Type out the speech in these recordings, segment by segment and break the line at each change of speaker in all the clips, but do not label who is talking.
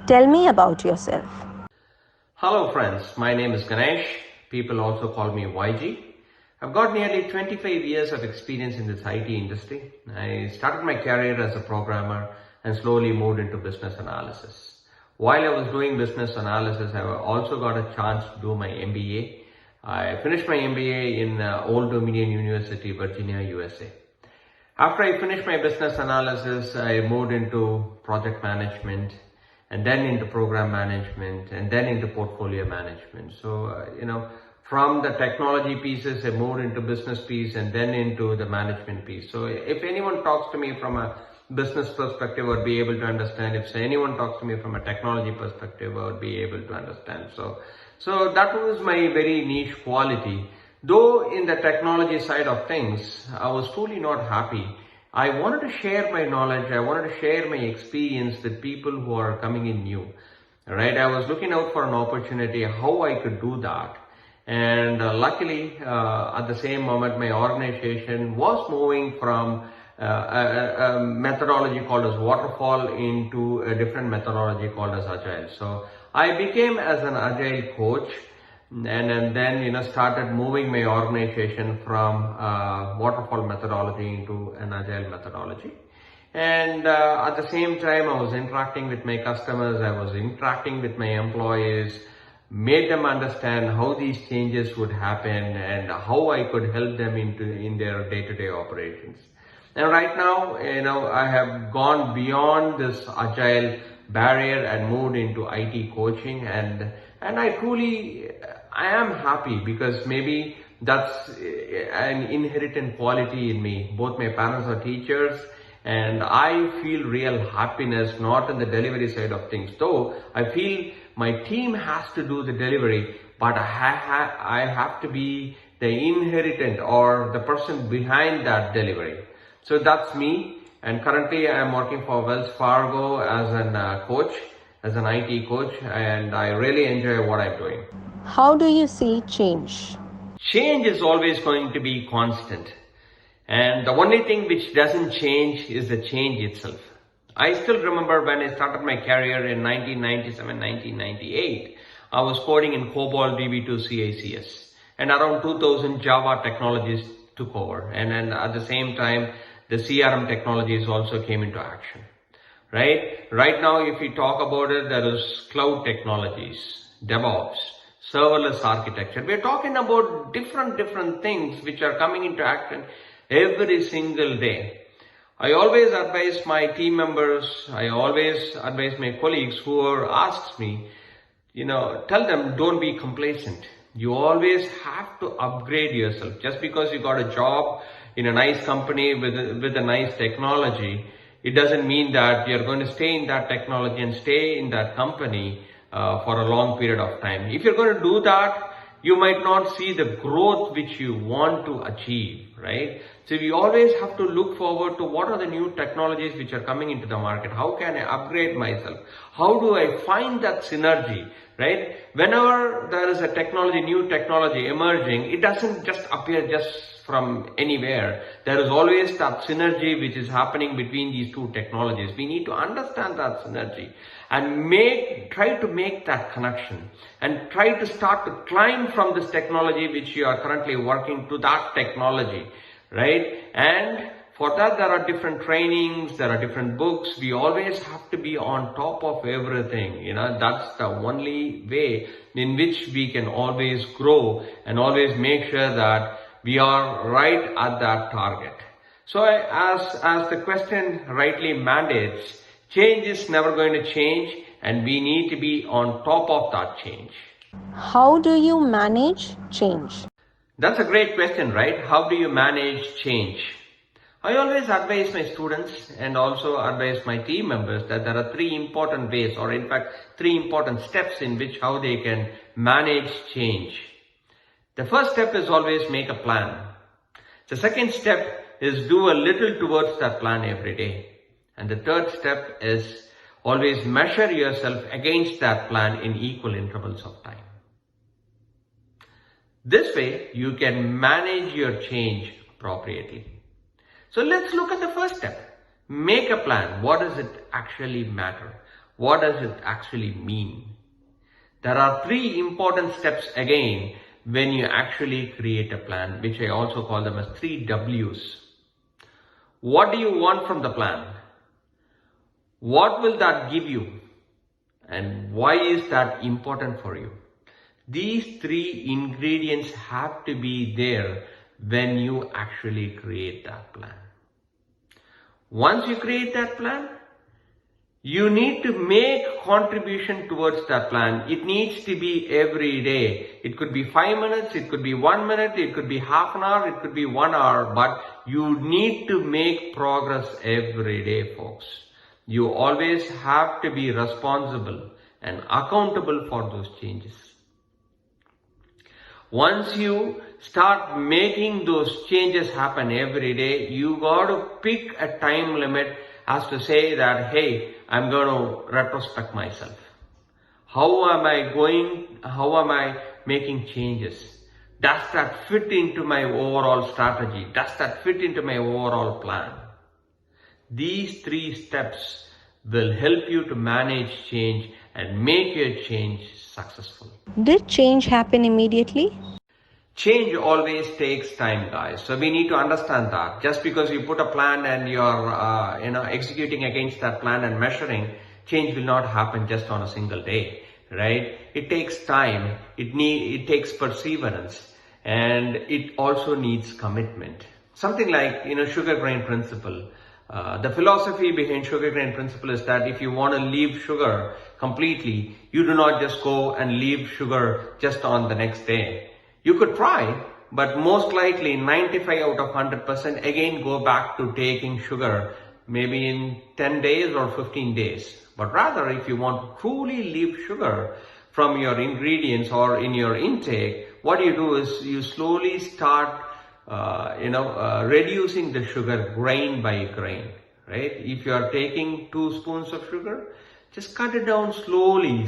Tell me about yourself.
Hello friends, my name is Ganesh. People also call me YG. I've got nearly 25 years of experience in this IT industry. I started my career as a programmer and slowly moved into business analysis. While I was doing business analysis, I also got a chance to do my MBA. I finished my MBA in Old Dominion University, Virginia, USA. After I finished my business analysis, I moved into project management and then into program management and then into portfolio management. So, from the technology pieces, I moved into business piece and then into the management piece. So if anyone talks to me from a business perspective, I would be able to understand. If anyone talks to me from a technology perspective, I would be able to understand. So that was my very niche quality. Though in the technology side of things, I was truly not happy. I wanted to share my knowledge. I wanted to share my experience with people who are coming in new. Right? I was looking out for an opportunity, how I could do that. And luckily, at the same moment, my organization was moving from a methodology called as waterfall into a different methodology called as agile. So I became as an agile coach and then started moving my organization from waterfall methodology into an agile methodology. And at the same time, I was interacting with my customers, I was interacting with my employees, made them understand how these changes would happen and how I could help them in their day-to-day operations. And right now, I have gone beyond this agile barrier and moved into IT coaching, and I am happy because maybe that's an inherent quality in me. Both my parents are teachers, and I feel real happiness not in the delivery side of things. Though I feel my team has to do the delivery, but I have to be the inheritant or the person behind that delivery. So that's me, and currently I am working for Wells Fargo as an coach, as an IT coach, and I really enjoy what I'm doing.
How do you see change?
Change is always going to be constant. And the only thing which doesn't change is the change itself. I still remember when I started my career in 1997, 1998, I was coding in COBOL DB2 CICS. And around 2000, Java technologies took over. And then at the same time, the CRM technologies also came into action. Right now, if we talk about it, there is cloud technologies, DevOps, serverless architecture. We're talking about different things which are coming into action every single day. I always advise my team members, I always advise my colleagues who asks me, tell them don't be complacent. You always have to upgrade yourself. Just because you got a job in a nice company with a nice technology, it doesn't mean that you're going to stay in that technology and stay in that company for a long period of time. If you're going to do that, you might not see the growth which you want to achieve, right? So we always have to look forward to what are the new technologies which are coming into the market. How can I upgrade myself? How do I find that synergy, right? Whenever there is a technology, new technology emerging, it doesn't just appear just from anywhere. There is always that synergy which is happening between these two technologies. We need to understand that synergy and try to make that connection and try to start to climb from this technology which you are currently working to that technology, right? And for that, there are different trainings, there are different books. We always have to be on top of everything. That's the only way in which we can always grow and always make sure that we are right at that target. So as the question rightly mandates, change is never going to change, and we need to be on top of that change.
How do you manage change?
That's a great question, right? How do you manage change? I always advise my students and also advise my team members that there are three important ways, or in fact, three important steps in which how they can manage change. The first step is always make a plan. The second step is do a little towards that plan every day. And the third step is always measure yourself against that plan in equal intervals of time. This way, you can manage your change appropriately. So let's look at the first step. Make a plan. What does it actually matter? What does it actually mean? There are 3 important steps again when you actually create a plan, which I also call them as 3 W's. What do you want from the plan? What will that give you? And why is that important for you? These 3 ingredients have to be there when you actually create that plan. Once you create that plan, you need to make contribution towards that plan. It needs to be every day. It could be 5 minutes, it could be 1 minute, it could be half an hour, it could be 1 hour, but you need to make progress every day, folks. You always have to be responsible and accountable for those changes. Once you start making those changes happen every day, you got to pick a time limit as to say that, hey, I'm going to retrospect myself. How am I making changes? Does that fit into my overall strategy? Does that fit into my overall plan? These 3 steps will help you to manage change and make your change successful.
Did change happen immediately?
Change always takes time, guys. So we need to understand that. Just because you put a plan and you're executing against that plan and measuring, change will not happen just on a single day, right? It takes time. It takes perseverance, and it also needs commitment. Something like sugar grain principle. The philosophy behind sugar grain principle is that if you want to leave sugar completely, you do not just go and leave sugar just on the next day. You could try, but most likely 95 out of 100% again go back to taking sugar maybe in 10 days or 15 days. But rather, if you want to truly leave sugar from your ingredients or in your intake, what you do is you slowly start reducing the sugar grain by grain, right? If you are taking 2 spoons of sugar, just cut it down slowly,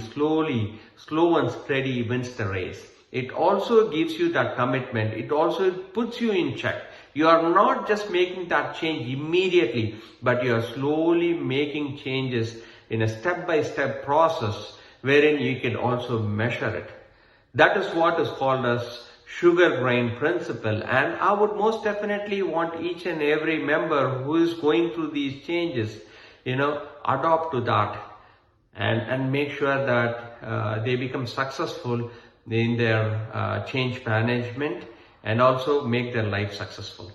slow and steady wins the race. It also gives you that commitment. It also puts you in check. You are not just making that change immediately, but you are slowly making changes in a step-by-step process wherein you can also measure it. That is what is called as sugar grain principle, and I would most definitely want each and every member who is going through these changes, adopt to that and make sure that they become successful in their change management and also make their life successful.